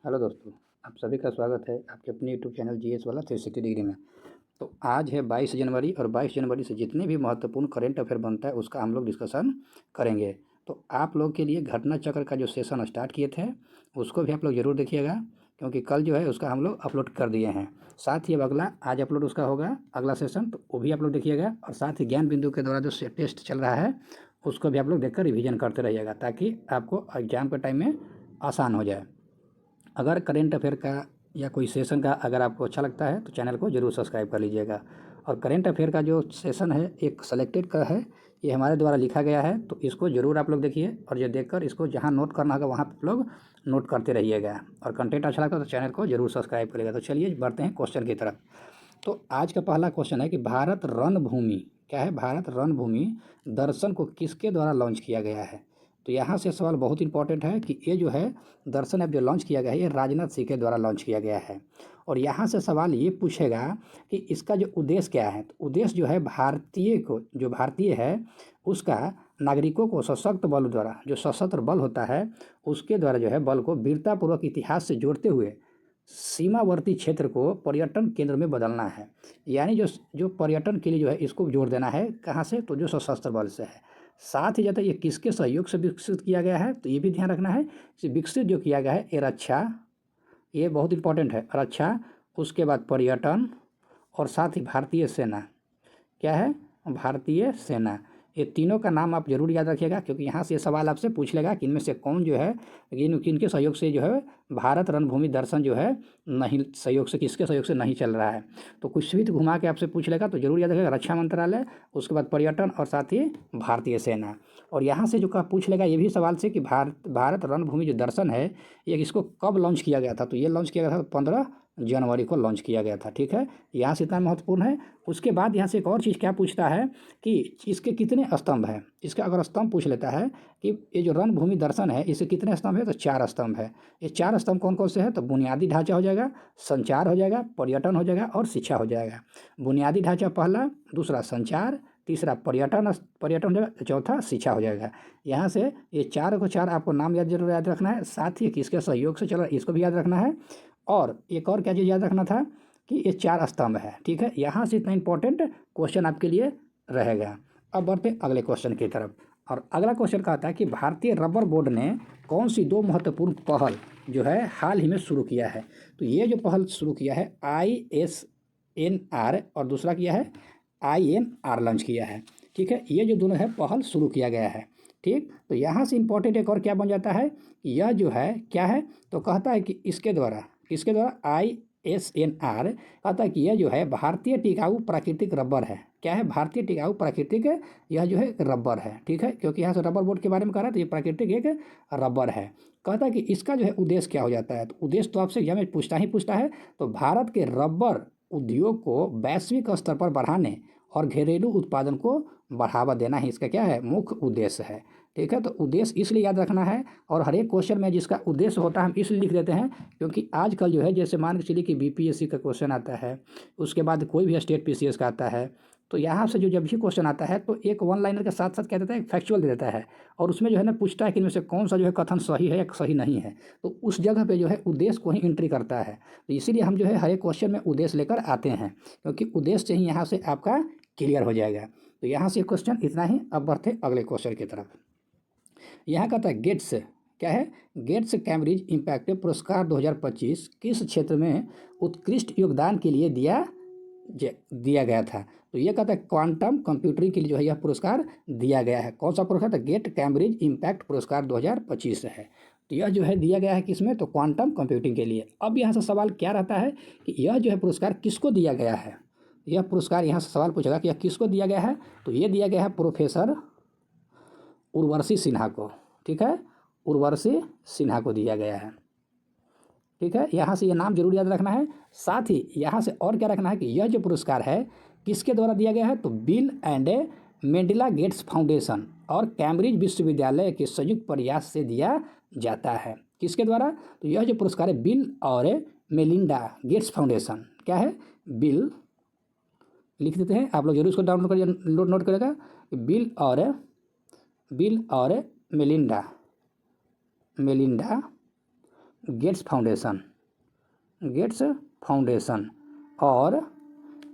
Hello दोस्तों, आप सभी का स्वागत है आपके अपने यूट्यूब चैनल जीएस वाला 360 डिग्री में। तो आज है 22 जनवरी और 22 जनवरी से जितने भी महत्वपूर्ण करंट अफेयर बनता है उसका हम लोग डिस्कशन करेंगे। तो आप लोग के लिए घटना चक्र का जो सेशन स्टार्ट किए थे उसको भी आप लोग ज़रूर देखिएगा, क्योंकि कल जो है उसका हम लोग अपलोड कर दिए हैं। साथ ही अब अगला आज अपलोड उसका होगा अगला सेशन, तो वो भी आप लोग देखिएगा। और साथ ही ज्ञान बिंदु के द्वारा जो टेस्ट चल रहा है उसको भी आप लोग देखकर रिवीजन करते रहिएगा, ताकि आपको एग्जाम के टाइम में आसान हो जाए। अगर करेंट अफेयर का या कोई सेशन का अगर आपको अच्छा लगता है तो चैनल को ज़रूर सब्सक्राइब कर लीजिएगा। और करेंट अफेयर का जो सेशन है एक सेलेक्टेड का है, ये हमारे द्वारा लिखा गया है, तो इसको ज़रूर आप लोग देखिए और ये देखकर इसको जहाँ नोट करना होगा वहाँ आप लोग नोट करते रहिएगा। और कंटेंट अच्छा लगता है तो चैनल को ज़रूर सब्सक्राइब करिएगा। तो चलिए बढ़ते हैं क्वेश्चन की तरफ। तो आज का पहला क्वेश्चन है कि भारत रणभूमि क्या है, भारत रणभूमि दर्शन को किसके द्वारा लॉन्च किया गया है। तो यहाँ से सवाल बहुत इंपॉर्टेंट है कि ये जो है दर्शन ऐप जो लॉन्च किया गया है ये राजनाथ सिंह के द्वारा लॉन्च किया गया है। और यहाँ से सवाल ये पूछेगा कि इसका जो उद्देश्य क्या है। तो उद्देश्य जो है भारतीय को, जो भारतीय है उसका नागरिकों को सशक्त बल द्वारा, जो सशस्त्र बल होता है उसके द्वारा जो है बल को वीरतापूर्वक इतिहास से जोड़ते हुए सीमावर्ती क्षेत्र को पर्यटन केंद्र में बदलना है। यानी जो जो पर्यटन के लिए जो है इसको जोड़ देना है, कहाँ से, तो जो सशस्त्र बल से है। साथ ही जाता है ये किसके सहयोग से विकसित किया गया है, तो ये भी ध्यान रखना है कि विकसित जो किया गया है ये रक्षा, ये बहुत इंपॉर्टेंट है, रक्षा, उसके बाद पर्यटन और साथ ही भारतीय सेना। क्या है, भारतीय सेना। ये तीनों का नाम आप जरूर याद रखिएगा, क्योंकि यहाँ से सवाल आपसे पूछ लेगा कि इनमें से कौन जो है किनके सहयोग से जो है भारत रणभूमि दर्शन जो है नहीं, सहयोग से किसके सहयोग से नहीं चल रहा है। तो कुछ भी तो घुमा के आपसे पूछ लेगा, तो जरूर याद रखिएगा रक्षा मंत्रालय, उसके बाद पर्यटन और साथ ही भारतीय सेना। और यहाँ से जो पूछ लेगा ये भी सवाल से कि भारत रणभूमि जो दर्शन है ये इसको कब लॉन्च किया गया था। तो ये लॉन्च किया गया था 15 जनवरी को लॉन्च किया गया था। ठीक है, यहाँ से इतना महत्वपूर्ण है। उसके बाद यहाँ से एक और चीज़ क्या पूछता है कि इसके कितने स्तंभ हैं। इसका अगर स्तंभ पूछ लेता है कि ये जो रणभूमि दर्शन है इसके कितने स्तंभ है, तो 4 स्तंभ है। ये 4 स्तंभ कौन कौन से हैं, तो बुनियादी ढांचा हो जाएगा, संचार हो जाएगा, पर्यटन हो जाएगा और शिक्षा हो जाएगा। बुनियादी ढांचा पहला, दूसरा संचार, तीसरा पर्यटन पर्यटन हो जाएगा, चौथा शिक्षा हो जाएगा। यहाँ से ये 4 को 4 आपको नाम जरूर याद रखना है। साथ ही किसके सहयोग से चल रहा है इसको भी याद रखना है। और एक और क्या चीज़ याद रखना था कि ये 4 स्तंभ है। ठीक है, यहाँ से इतना इंपॉर्टेंट क्वेश्चन आपके लिए रहेगा। अब बढ़ते अगले क्वेश्चन की तरफ। और अगला क्वेश्चन कहता है कि भारतीय रबर बोर्ड ने कौन सी 2 महत्वपूर्ण पहल जो है हाल ही में शुरू किया है। तो ये जो पहल शुरू किया है ISNR और दूसरा किया है INR लॉन्च किया है। ठीक है, ये जो दोनों है पहल शुरू किया गया है। ठीक, तो यहाँ से इंपॉर्टेंट एक और क्या बन जाता है, यह जो है क्या है, तो कहता है कि इसके द्वारा, किसके द्वारा, ISNR कहता है कि यह जो है भारतीय टिकाऊ प्राकृतिक रबर है। क्या है, भारतीय टिकाऊ प्राकृतिक, यह जो है रबर है। ठीक है, क्योंकि यहाँ से रबर बोर्ड के बारे में कह रहा है तो ये प्राकृतिक एक रबर है। कहता है कि इसका जो है उद्देश्य क्या हो जाता है। तो उद्देश्य तो आपसे यह पूछता है। तो भारत के रबर उद्योग को वैश्विक स्तर पर बढ़ाने और घरेलू उत्पादन को बढ़ावा देना ही इसका क्या है, मुख्य उद्देश्य है। ठीक है, तो उद्देश्य इसलिए याद रखना है। और हर एक क्वेश्चन में जिसका उद्देश्य होता है हम इसलिए लिख देते हैं, क्योंकि आजकल जो है जैसे मान के चलिए कि BPSC का क्वेश्चन आता है, उसके बाद कोई भी स्टेट PCS का आता है, तो यहाँ से जो जब भी क्वेश्चन आता है तो एक वन लाइनर के साथ साथ क्या देता है, एक फैक्चुअल दे देता है। और उसमें जो है ना पूछता है कि इनमें से कौन सा जो है कथन सही है या सही नहीं है। तो उस जगह पे जो है उद्देश्य को ही एंट्री करता है। तो इसीलिए हम जो है हर एक क्वेश्चन में उद्देश्य लेकर आते हैं, क्योंकि उद्देश्य से ही यहाँ से आपका क्लियर हो जाएगा। तो यहाँ से क्वेश्चन इतना ही। अब बढ़ते अगले क्वेश्चन की तरफ। यहाँ कहता है गेट्स, क्या है, गेट्स कैम्ब्रिज इम्पैक्ट पुरस्कार 2025 किस क्षेत्र में उत्कृष्ट योगदान के लिए दिया गया था। तो ये कहता है क्वांटम कंप्यूटरिंग के लिए जो है यह पुरस्कार दिया गया है। कौन सा पुरस्कार, तो गेट कैम्ब्रिज इम्पैक्ट पुरस्कार 2025 है। तो यह जो है दिया गया है किसमें, तो क्वांटम कंप्यूटिंग के लिए। अब यहाँ से सवाल क्या रहता है कि यह जो है पुरस्कार किसको दिया गया है। यह पुरस्कार यहाँ से सवाल पूछेगा कि यह किसको दिया गया है। तो ये दिया गया है प्रोफेसर उर्वशी सिन्हा को। ठीक है, उर्वशी सिन्हा को दिया गया है। ठीक है, यहाँ से ये नाम जरूर याद रखना है। साथ ही यहाँ से और क्या रखना है कि यह जो पुरस्कार है किसके द्वारा दिया गया है, तो bill and Melinda Gates foundation और कैम्ब्रिज विश्वविद्यालय के संयुक्त प्रयास से दिया जाता है। किसके द्वारा, तो यह जो पुरस्कार है बिल और मेलिंडा गेट्स फाउंडेशन, क्या है, बिल लिख देते हैं आप लोग जरूर इसको डाउनलोड करिए, नोट करेगा, बिल और मेलिंडा गेट्स फाउंडेशन और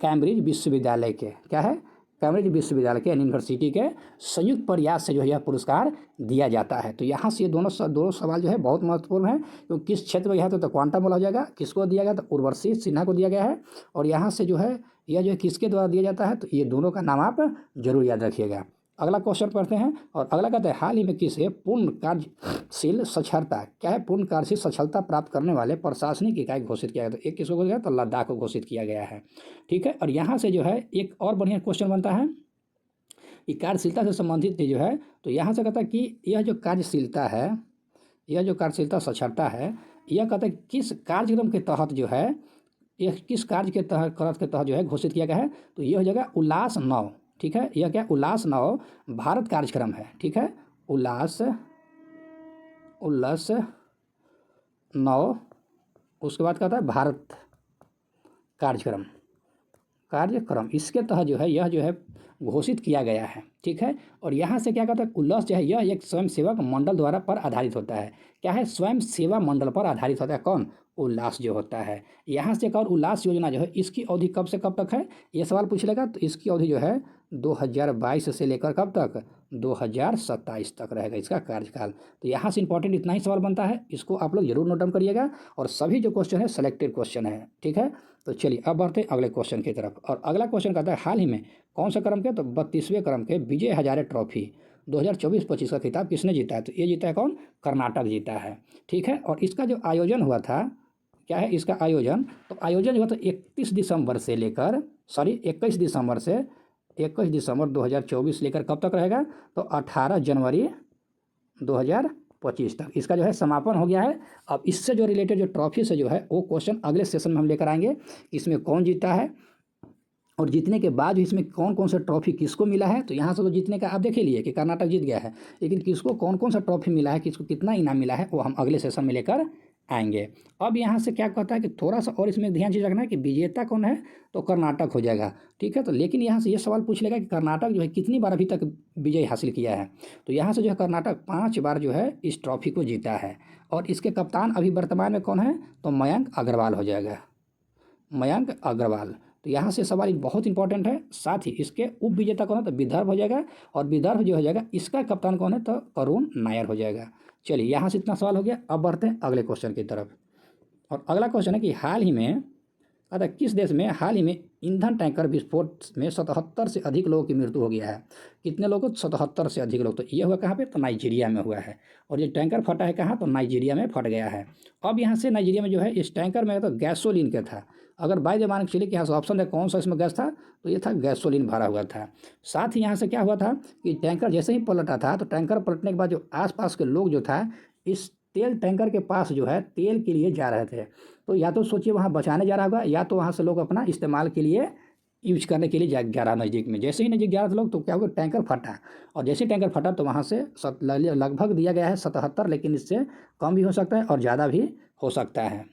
कैम्ब्रिज विश्वविद्यालय के, क्या है, कैम्ब्रिज विश्वविद्यालय के यूनिवर्सिटी के संयुक्त प्रयास से जो है यह पुरस्कार दिया जाता है। तो यहाँ से ये दोनों सवाल जो है बहुत महत्वपूर्ण है, क्योंकि किस क्षेत्र में यह तो क्वांटम बोला जाएगा, किसको दिया गया, तो उर्वशी सिन्हा को दिया गया है। और यहाँ से जो है यह जो है किसके द्वारा दिया जाता है, तो ये दोनों का नाम आप जरूर याद रखिएगा। अगला क्वेश्चन पढ़ते हैं, और अगला कहते हैं हाल ही में किसे पूर्ण कार्यशील साक्षरता, क्या है, पूर्ण कार्यशील साक्षरता प्राप्त करने वाले प्रशासनिक इकाई घोषित किया गया। तो एक किसको गया, तो लद्दाख को घोषित किया गया है। ठीक है, और यहाँ से जो है एक और बढ़िया क्वेश्चन बनता है कि कार्यशीलता से संबंधित जो है, तो यहाँ से कहता है कि यह जो कार्यशीलता है, यह जो कार्यशीलता साक्षरता है, यह कहता है किस कार्यक्रम के तहत जो है, यह किस कार्य के तहत जो है घोषित किया गया है। तो यह हो जाएगा उल्लास 9। ठीक है, यह क्या, उल्लास 9 भारत कार्यक्रम है। ठीक है, उल्लास 9, उसके बाद कहता है भारत कार्यक्रम, इसके तहत जो है यह जो है घोषित किया गया है। ठीक है, और यहाँ से क्या कहता है, उल्लास जो है यह एक स्वयंसेवक मंडल द्वारा पर आधारित होता है। क्या है, स्वयं सेवा मंडल पर आधारित होता है, कौन, उल्लास जो होता है। यहाँ से एक और उल्लास योजना जो है, इसकी अवधि कब से कब तक है, ये सवाल पूछ लेगा। तो इसकी अवधि जो है 2022 से लेकर कब तक, 2027 तक रहेगा इसका कार्यकाल। तो यहाँ से इंपॉर्टेंट इतना ही सवाल बनता है, इसको आप लोग जरूर नोट डाउन करिएगा। और सभी जो क्वेश्चन है सिलेक्टेड क्वेश्चन है। ठीक है, तो चलिए अब बढ़ते हैं अगले क्वेश्चन की तरफ। और अगला क्वेश्चन कहता है हाल ही में कौन सा क्रम के, तो 32वें क्रम के विजय हजारे ट्रॉफी 2024-25 का खिताब किसने जीता है। तो ये जीता है कौन, कर्नाटक जीता है। ठीक है, और इसका जो आयोजन हुआ था, क्या है इसका आयोजन, तो आयोजन हुआ था 21 दिसंबर 2024 लेकर कब तक रहेगा, तो 18 जनवरी 2025 तक इसका जो है समापन हो गया है। अब इससे जो रिलेटेड जो ट्रॉफी से जो है वो क्वेश्चन अगले सेशन में हम लेकर आएंगे, इसमें कौन जीता है और जीतने के बाद इसमें कौन कौन सा ट्रॉफी किसको मिला है। तो यहाँ से तो जीतने का आप देख लिए कि कर्नाटक जीत गया है, लेकिन किसको कौन कौन सा ट्रॉफी मिला है, किसको कितना इनाम मिला है, वो हम अगले सेशन में लेकर आएंगे। अब यहाँ से क्या कहता है कि थोड़ा सा और इसमें ध्यान चीज रखना है कि विजेता कौन है, तो कर्नाटक हो जाएगा। ठीक है, तो लेकिन यहाँ से ये सवाल पूछ लेगा कि कर्नाटक जो है कितनी बार अभी तक विजय हासिल किया है। तो यहाँ से जो है कर्नाटक 5 बार जो है इस ट्रॉफी को जीता है। और इसके कप्तान अभी वर्तमान में कौन है, तो मयंक अग्रवाल हो जाएगा, मयंक अग्रवाल। तो यहाँ से सवाल बहुत इंपॉर्टेंट है। साथ ही इसके उप विजेता कौन है, तो विदर्भ हो जाएगा। और विदर्भ जो हो जाएगा इसका कप्तान कौन है, तो करुण नायर हो जाएगा। चलिए यहाँ से इतना सवाल हो गया। अब बढ़ते हैं अगले क्वेश्चन की तरफ। और अगला क्वेश्चन है कि हाल ही में अतः किस देश में हाल ही में ईंधन टैंकर विस्फोट में 77 से अधिक लोगों की मृत्यु हो गया है। कितने लोगों, 77 से अधिक लोग। तो ये हुआ कहाँ पे, तो नाइजीरिया में हुआ है। और ये टैंकर फटा है कहाँ, तो नाइजीरिया में फट गया है। अब यहाँ से नाइजीरिया में जो है इस टैंकर में तो गैसोलीन का था। अगर बाय द मान के चलिए कि यहाँ से ऑप्शन है कौन सा इसमें गैस था, तो ये था गैसोलीन भरा हुआ था। साथ ही यहाँ से क्या हुआ था कि टैंकर जैसे ही पलटा था, तो टैंकर पलटने के बाद जो आसपास के लोग जो था इस तेल टैंकर के पास जो है तेल के लिए जा रहे थे। तो या तो सोचिए वहाँ बचाने जा रहा होगा, या तो वहाँ से लोग अपना इस्तेमाल के लिए यूज करने के लिए जा रहा नज़दीक में। जैसे ही नज़दीक जा रहा था लोग, तो क्या हुआ, टैंकर फटा। और जैसे ही टैंकर फटा तो वहाँ से लगभग दिया गया है 77, लेकिन इससे कम भी हो सकता है और ज़्यादा भी हो सकता है।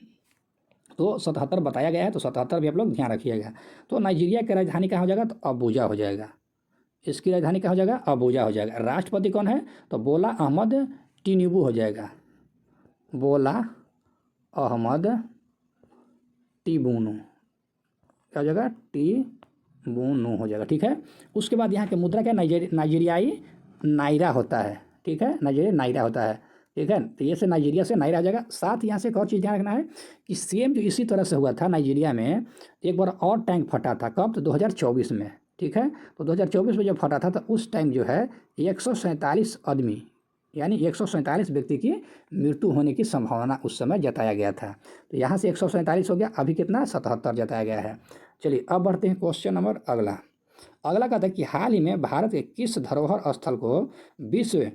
तो 77 बताया गया है, तो 77 भी आप लोग ध्यान रखिएगा। तो नाइजीरिया की राजधानी कहाँ हो जाएगा, तो अबूजा हो जाएगा। इसकी राजधानी कहाँ हो जाएगा, अबूजा हो जाएगा। राष्ट्रपति कौन है, तो बोला अहमद टिनुबू हो जाएगा, बोला अहमद टिबूनू, क्या हो जाएगा, टिबूनू हो जाएगा। ठीक है, उसके बाद यहाँ के मुद्रा क्या, नाइजीरियाई नायरा होता है। ठीक है, नाइजीरिया नायरा होता है। ठीक है, तो ये से नाइजीरिया से नायरा आ जाएगा। साथ यहाँ से एक और चीज़ ध्यान रखना है कि सेम जो इसी तरह से हुआ था नाइजीरिया में, एक बार और टैंक फटा था, कब, तो 2024 में। ठीक है, तो 2024 में जब फटा था तो उस टाइम जो है 147 आदमी यानी 147 व्यक्ति की मृत्यु होने की संभावना उस समय जताया गया था। तो यहाँ से 147 हो गया, अभी कितना, 77 जताया गया है। चलिए अब बढ़ते हैं क्वेश्चन नंबर अगला कहता है कि हाल ही में भारत के किस धरोहर स्थल को विश्व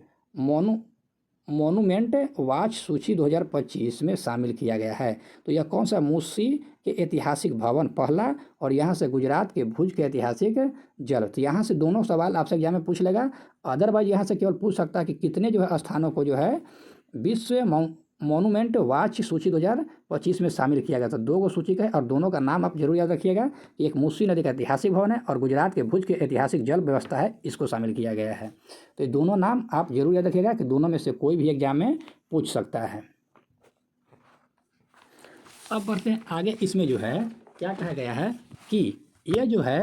मोनूमेंट वॉच सूची 2025 में शामिल किया गया है। तो यह कौन सा, मूसी के ऐतिहासिक भवन पहला, और यहाँ से गुजरात के भुज के ऐतिहासिक जल। तो यहाँ से दोनों सवाल आपसे एग्जाम में पूछ लेगा। अदरवाइज यहाँ से केवल पूछ सकता है कि कितने जो है स्थानों को जो है विश्व मोनूमेंट वॉच सूची 2025 में शामिल किया गया। तो 2 गो सूची का है, और दोनों का नाम आप जरूर याद रखिएगा। एक मूसी नदी का ऐतिहासिक भवन है और गुजरात के भुज के ऐतिहासिक जल व्यवस्था है, इसको शामिल किया गया है। तो ये दोनों नाम आप जरूर याद रखिएगा कि दोनों में से कोई भी एग्जाम में पूछ सकता है। अब बढ़ते हैं आगे। इसमें जो है क्या कहा गया है कि ये जो है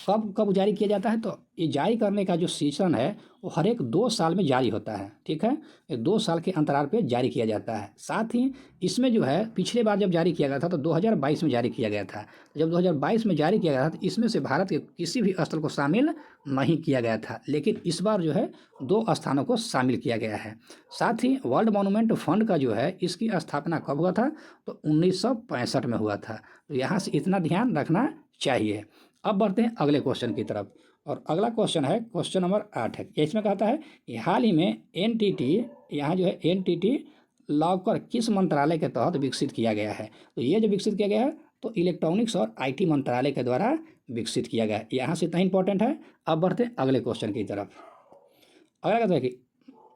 कब कब जारी किया जाता है, तो ये जारी करने का जो सेशन है वो हर एक 2 साल में जारी होता है। ठीक है, ये 2 साल के अंतराल पे जारी किया जाता है। साथ ही इसमें जो है पिछले बार जब जारी किया गया था तो 2022 में जारी किया गया था। जब 2022 में जारी किया गया था तो इसमें से भारत के किसी भी स्थल को शामिल नहीं किया गया था, लेकिन इस बार जो है 2 स्थानों को शामिल किया गया है। साथ ही वर्ल्ड मॉन्यूमेंट फंड का जो है इसकी स्थापना कब हुआ था, तो 1965 में हुआ था। तो यहाँ से इतना ध्यान रखना चाहिए। अब बढ़ते हैं अगले क्वेश्चन की तरफ, और अगला क्वेश्चन है क्वेश्चन नंबर 8 है। इसमें कहता है कि हाल ही में एनटीटी, यहाँ जो है एनटीटी लॉकर किस मंत्रालय के तहत विकसित किया गया है। तो ये जो विकसित किया गया है तो इलेक्ट्रॉनिक्स और आईटी मंत्रालय के द्वारा विकसित किया गया है। यहाँ से इतना इंपॉर्टेंट है। अब बढ़ते हैं अगले क्वेश्चन की तरफ। अगला कहता है कि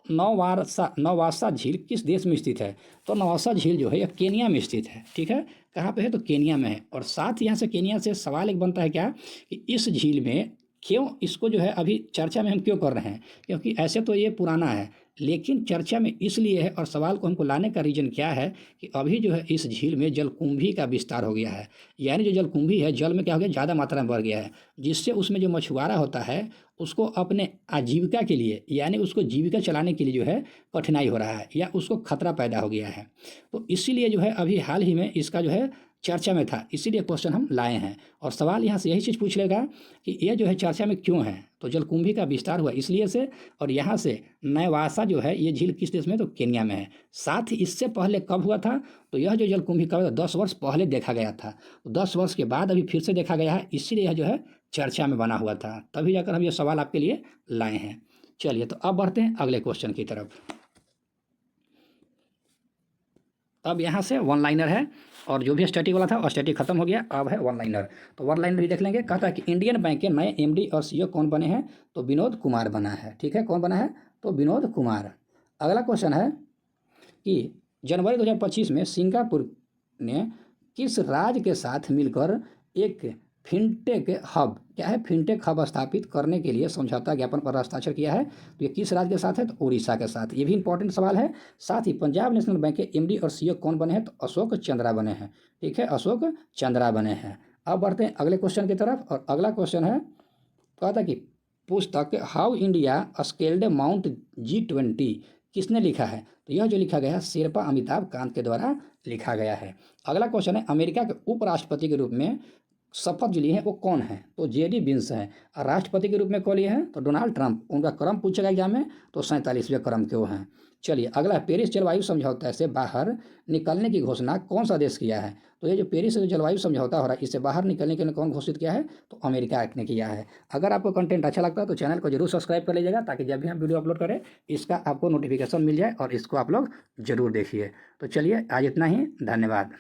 नवासा झील किस देश में स्थित है। तो नवासा झील जो है यह केनिया में स्थित है। ठीक है, कहाँ पे है, तो केनिया में है। और साथ यहाँ से केनिया से सवाल एक बनता है क्या, कि इस झील में क्यों इसको जो है अभी चर्चा में हम क्यों कर रहे हैं, क्योंकि ऐसे तो ये पुराना है लेकिन चर्चा में इसलिए है, और सवाल को हमको लाने का रीज़न क्या है कि अभी जो है इस झील में जलकुंभी का विस्तार हो गया है। यानी जो जलकुंभी है जल में क्या हो गया, ज़्यादा मात्रा में बढ़ गया है, जिससे उसमें जो मछुआरा होता है उसको अपने आजीविका के लिए, यानी उसको जीविका चलाने के लिए जो है कठिनाई हो रहा है या उसको खतरा पैदा हो गया है। तो इसीलिए जो है अभी हाल ही में इसका जो है चर्चा में था, इसीलिए क्वेश्चन हम लाए हैं। और सवाल यहाँ से यही चीज़ पूछ लेगा कि ये जो है चर्चा में क्यों है, तो जलकुंभी का विस्तार हुआ इसलिए से, और यहाँ से नवासा जो है ये झील किस देश में, तो केनिया में है। साथ ही इससे पहले कब हुआ था, तो यह जो जलकुंभी कब 10 वर्ष पहले देखा गया था, 10 वर्ष के बाद अभी फिर से देखा गया है, इसीलिए यह जो है चर्चा में बना हुआ था, तभी जाकर हम ये सवाल आपके लिए लाए हैं। चलिए, तो अब बढ़ते हैं अगले क्वेश्चन की तरफ। अब यहाँ से वन लाइनर है, और जो भी स्टैटिक वाला था और स्टैटिक खत्म हो गया, अब है वन लाइनर। तो वन लाइनर भी देख लेंगे। कहता है कि इंडियन बैंक के नए एमडी और सीईओ कौन बने हैं, तो विनोद कुमार बना है। ठीक है, कौन बना है, तो विनोद कुमार। अगला क्वेश्चन है कि जनवरी 2025 में सिंगापुर ने किस राज्य के साथ मिलकर एक फिनटेक हब, क्या है, फिनटेक हब स्थापित करने के लिए समझौता ज्ञापन पर हस्ताक्षर किया है। तो ये किस राज्य के साथ है, तो उड़ीसा के साथ। ये भी इंपॉर्टेंट सवाल है। साथ ही पंजाब नेशनल बैंक के एमडी और सीईओ कौन बने हैं, तो अशोक चंद्रा बने हैं। ठीक है, अशोक चंद्रा बने हैं। अब बढ़ते हैं अगले क्वेश्चन की तरफ, और अगला क्वेश्चन है, कहता कि पुस्तक how India scaled mount G20 किसने लिखा है, तो यह जो लिखा गया है शेरपा अमिताभ कांत के द्वारा लिखा गया है। अगला क्वेश्चन है, अमेरिका के उपराष्ट्रपति के रूप में शपथ जो लिए हैं वो कौन है, तो जेडी विंस हैं। और राष्ट्रपति के रूप में कौन लिए हैं, तो डोनाल्ड ट्रंप। उनका क्रम पूछेगा एग्जाम में, तो 47वें क्रम के वो हैं। चलिए, अगला, पेरिस जलवायु समझौता से बाहर निकलने की घोषणा कौन सा देश किया है, तो ये जो पेरिस जलवायु समझौता हो रहा है इससे बाहर निकलने के लिए कौन घोषित किया है, तो अमेरिका ने किया है। अगर आपको कंटेंट अच्छा लगता है तो चैनल को जरूर सब्सक्राइब कर लीजिएगा, ताकि जब भी हम वीडियो अपलोड करें इसका आपको नोटिफिकेशन मिल जाए, और इसको आप लोग जरूर देखिए। तो चलिए, आज इतना ही, धन्यवाद।